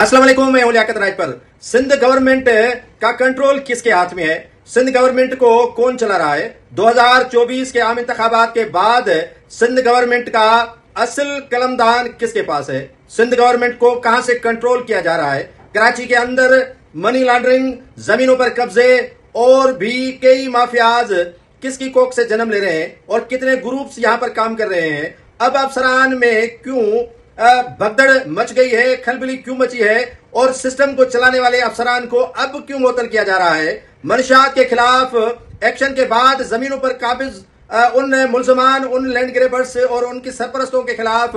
अस्सलाम वालेकुम, मैं हूं लियाकत राजपर। सिंध गवर्नमेंट का कंट्रोल किसके हाथ में है? सिंध गवर्नमेंट को कौन चला रहा है? 2024 के आम इंतखाबात के बाद सिंध गवर्नमेंट का असल कलमदान किसके पास है? सिंध गवर्नमेंट को कहां से कंट्रोल किया जा रहा है? कराची के अंदर मनी लॉन्ड्रिंग, जमीनों पर कब्जे और भी कई माफियाज किसकी कोख से जन्म ले रहे हैं और कितने ग्रुप्स यहां पर काम कर रहे हैं? अब अफसरान में क्यों भगदड़ मच गई है, खलबली क्यों मची है और सिस्टम को चलाने वाले अफसरान को अब क्यों मुअत्तल किया जा रहा है? मंशियात के खिलाफ एक्शन के बाद जमीनों पर काबिज उन मुलजमान, उन लैंड ग्रेबर्स और उनकी सरपरस्तों के खिलाफ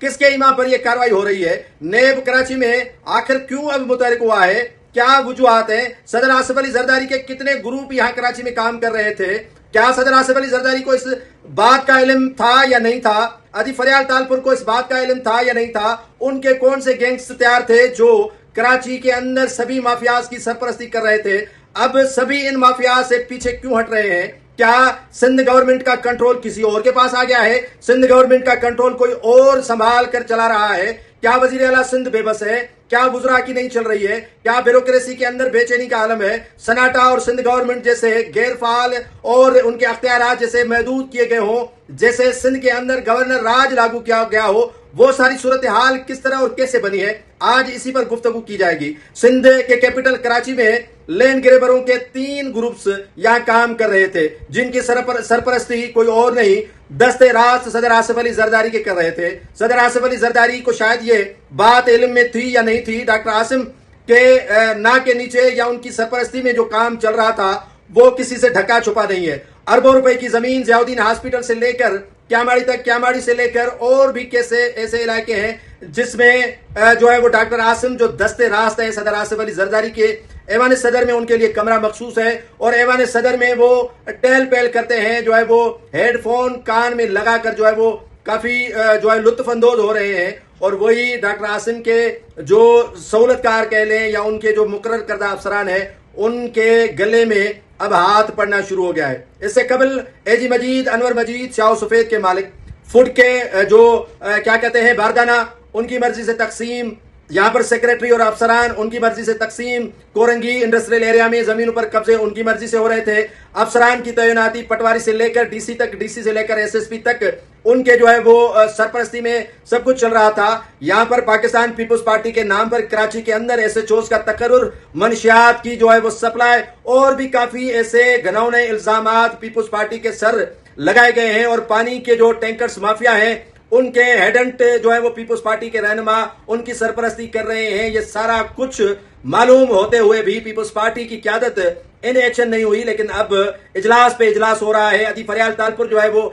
किसके इमा पर यह कार्रवाई हो रही है? नेब कराची में आखिर क्यों अब मुतहरिक हुआ है? क्या वजूहात हैं? सदर आसिफ अली जरदारी के कितने ग्रुप यहाँ कराची में काम कर रहे थे? क्या सदर आसिफ अली जरदारी को इस बात का इल्म था या नहीं था? अदी फरियाल तालपुर को इस बात का इल्म था या नहीं था? उनके कौन से गैंग्स तैयार थे जो कराची के अंदर सभी माफियाज की सरपरस्ती कर रहे थे? अब सभी इन माफियाज से पीछे क्यों हट रहे हैं? क्या सिंध गवर्नमेंट का कंट्रोल किसी और के पास आ गया है? सिंध गवर्नमेंट का कंट्रोल कोई और संभाल कर चला रहा है? क्या वजीर आला सिंध बेबस है? क्या वुज़रा की नहीं चल रही है? क्या ब्यूरोक्रेसी के अंदर बेचैनी का आलम है? सनाटा और सिंध गवर्नमेंट जैसे गैर फाल और उनके अख्तियारात जैसे महदूद किए गए हों, जैसे सिंध के अंदर गवर्नर राज लागू किया गया हो, वो सारी सूरत हाल किस तरह और कैसे बनी है, आज इसी पर गुफ्तगू की जाएगी। सिंध के कैपिटल कराची में लैंड ग्रेबरों के 3 ग्रुप्स यहाँ काम कर रहे थे, जिनकी सरपरस्ती कोई और नहीं दस्ते रास्त सदर आसिफ अली जरदारी के कर रहे थे। सदर आसिफ अली जरदारी को शायद ये बात इल्म में थी या नहीं थी, डॉक्टर आसिम के ना के नीचे या उनकी सरपरस्ती में जो काम चल रहा था वो किसी से ढका छुपा नहीं है। अरबों रुपए की जमीन ज़ियाउद्दीन हॉस्पिटल से लेकर क्यामाड़ी तक, क्यामाड़ी से लेकर और भी कैसे ऐसे इलाके हैं जिसमें जो है वो डॉक्टर आसिम जो दस्ते रास्त है सदर आसिफ अली जरदारी के, ऐवान सदर में उनके लिए कमरा मखसूस है और ऐवान सदर में वो टहल पहल करते हैं, जो है वो हेडफोन कान में लगाकर जो है वो काफी जो है लुत्फ अंदोज हो रहे हैं। और वही डॉक्टर आसिम के जो सहूलतकार कह लें या उनके जो मुकर्रर करदा अफसरान है, उनके गले में अब हाथ पड़ना शुरू हो गया है। इससे कबल एजी मजीद, अनवर मजीद, शाह सफेद के मालिक, फूड के जो क्या कहते हैं बारदाना, उनकी मर्जी से तकसीम, यहाँ पर सेक्रेटरी और अफसरान उनकी मर्जी से तकसीम, कोरंगी इंडस्ट्रियल एरिया में जमीनों पर कब्जे उनकी मर्जी से हो रहे थे। अफसरान की तैनाती पटवारी से लेकर डीसी तक, डीसी से लेकर एसएसपी तक उनके जो है वो सरपरस्ती में सब कुछ चल रहा था। यहाँ पर पाकिस्तान पीपुल्स पार्टी के नाम पर कराची के अंदर एसएचओस का तकर्रुर, मंशियात की जो है वो सप्लाई और भी काफी ऐसे घिनौने इल्जामात पीपुल्स पार्टी के सर लगाए गए हैं। और पानी के जो टैंकर्स माफिया हैं उनके हेडेंट जो है वो पीपुल्स पार्टी के रहनुमा उनकी सरपरस्ती कर रहे हैं। ये सारा कुछ मालूम होते हुए भी पीपुल्स पार्टी की क्यादत इन एक्शन नहीं हुई। लेकिन अब इजलास पे इजलास हो रहा है। अदी फरियाल तालपुर जो है वो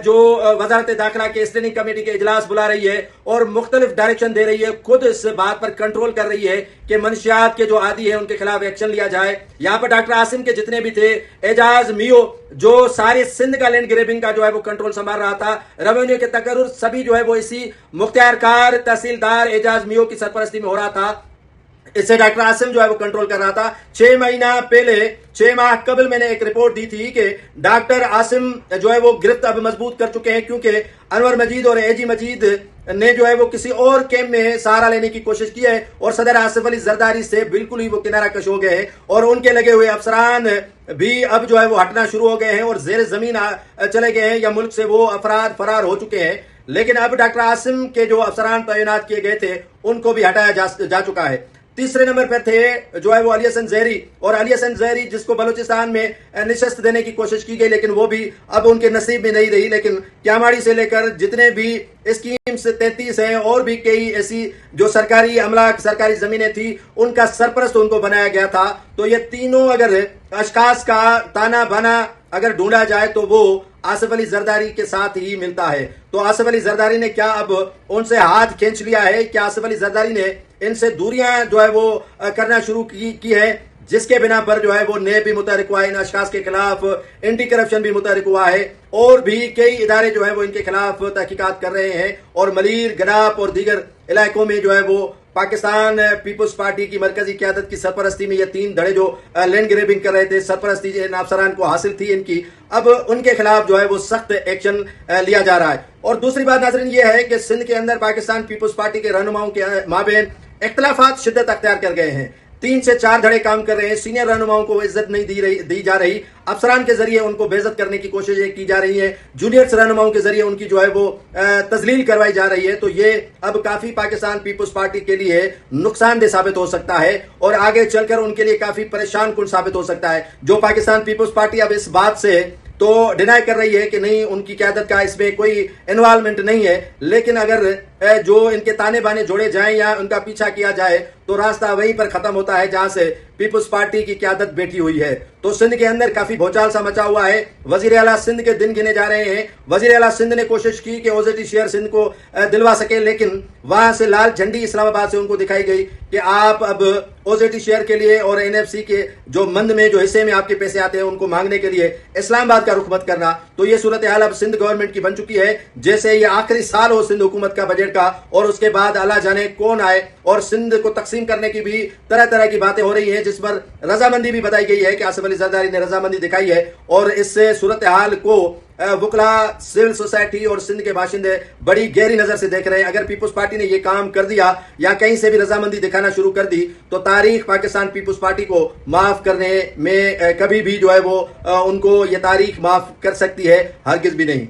जो वजारत दाखिला के स्टैंडिंग कमेटी के इजलास बुला रही है और मुख्तलिफ डायरेक्शन दे रही है, खुद इस बात पर कंट्रोल कर रही है कि मंशियात के जो आदि है उनके खिलाफ एक्शन लिया जाए। यहाँ पर डॉक्टर आसिम के जितने भी थे, एजाज मियो जो सारे सिंध का लैंड ग्रेबिंग का जो है वो कंट्रोल संभाल रहा था, रेवेन्यू के तकर्रुर सभी जो है वो इसी मुख्तियारकार तहसीलदार एजाज मियो की सरपरस्ती में हो रहा था। इससे डॉक्टर आसिम जो है वो कंट्रोल कर रहा था। 6 महीना पहले, 6 माह कबल मैंने एक रिपोर्ट दी थी कि डॉक्टर आसिम जो है वो गिरफ्त अब मजबूत कर चुके हैं, क्योंकि अनवर मजीद और एजी मजीद ने जो है वो किसी और कैम्प में सहारा लेने की कोशिश की है और सदर आसिफ अली जरदारी से बिल्कुल ही वो किनारा कश हो गए हैं और उनके लगे हुए अफसरान भी अब जो है वो हटना शुरू हो गए हैं और जेर जमीन चले गए हैं या मुल्क से वो अफराद फरार हो चुके हैं। लेकिन अब डॉक्टर आसिम के जो अफसरान तैनात किए गए थे उनको भी हटाया जा चुका है। तीसरे नंबर पर थे जो है वो अली हसन ज़हरी, और अली हसन ज़हरी जिसको बलूचिस्तान में निशस्त देने की कोशिश की गई लेकिन वो भी अब उनके नसीब में नहीं रही। लेकिन क्यामाड़ी से लेकर जितने भी स्कीम्स 33 हैं और भी कई ऐसी जो सरकारी अमला, सरकारी जमीनें थी, उनका सरपरस्त उनको बनाया गया था। तो ये तीनों अगर अशखास का ताना बाना अगर ढूंढा जाए तो वो आसिफ अली जरदारी के साथ ही मिलता है। तो आसिफ अली जरदारी ने क्या अब उनसे हाथ खींच लिया है? क्या आसिफ अली जरदारी ने इनसे दूरियां जो है वो करना शुरू की है, जिसके बिना पर जो है वो नेब भी मुतहरिक हुआ है, इन अशखास के खिलाफ एंटी करप्शन भी मुतहरिक हुआ है और भी कई इदारे जो है वो इनके खिलाफ तहकीकात कर रहे हैं। और मलीर, गनाप और दीगर इलाकों में जो है वो पाकिस्तान पीपुल्स पार्टी की मरकजी क़यादत की सरपरस्ती में ये 3 धड़े जो लैंड ग्रेबिंग कर रहे थे, सरपरस्ती इन अफसरान को हासिल थी इनकी, अब उनके खिलाफ जो है वो सख्त एक्शन लिया जा रहा है। और दूसरी बात नाज़रीन ये है कि सिंध के अंदर पाकिस्तान पीपुल्स पार्टी के रहनुमाओं के माबेन इख्तलाफात शिद्दत अख्तियार कर गए हैं। 3 से 4 धड़े काम कर रहे हैं। सीनियर रहनुमाओं को इज्जत नहीं दी जा रही। अफसरान के जरिए उनको बेइज्जत करने की कोशिश की जा रही है। जूनियर रहनुमाओं के जरिए उनकी जो है वो तजलील करवाई जा रही है। तो ये अब काफी पाकिस्तान पीपुल्स पार्टी के लिए नुकसानदेह साबित हो सकता है और आगे चलकर उनके लिए काफी परेशान कुन साबित हो सकता है। जो पाकिस्तान पीपुल्स पार्टी अब इस बात से तो डिनाई कर रही है कि नहीं, उनकी क़यादत का इसमें कोई इन्वॉल्वमेंट नहीं है, लेकिन अगर जो इनके ताने बाने जोड़े जाएं या उनका पीछा किया जाए तो रास्ता वहीं पर खत्म होता है जहां से पीपुल्स पार्टी की क़यादत बैठी हुई है। तो सिंध के अंदर काफी भूचाल सा मचा हुआ है। वजीर आला सिंध के दिन गिने जा रहे हैं। वजीर आला सिंध ने कोशिश की कि ओजेटी शेयर सिंध को दिलवा सके, लेकिन वहां से लाल झंडी इस्लामाबाद से उनको दिखाई गई कि आप अब ओजेटी शेयर के लिए और एनएफसी के जो मंद में जो हिस्से में आपके पैसे आते हैं उनको मांगने के लिए इस्लामाबाद का रुख मत करना। तो ये सूरत हाल अब सिंध गवर्नमेंट की बन चुकी है। जैसे ये आखिरी साल हो सिंध हुकूमत का बजट का और उसके बाद अल्लाह जाने कौन आए और सिंध को तकसीम करने की भी तरह तरह की बातें हो रही हैं, जिस पर रजामंदी भी बताई गई है कि आसिफ अली जरदारी ने रजामंदी दिखाई है। और इससे सूरत हाल को वकला, सिविल सोसाइटी और सिंध के बाशिंदे बड़ी गहरी नजर से देख रहे हैं। अगर पीपुल्स पार्टी ने ये काम कर दिया या कहीं से भी रजामंदी दिखाना शुरू कर दी तो तारीख पाकिस्तान पीपुल्स पार्टी को माफ करने में कभी भी जो है वो उनको ये तारीख माफ कर सकती है, हरगिज भी नहीं।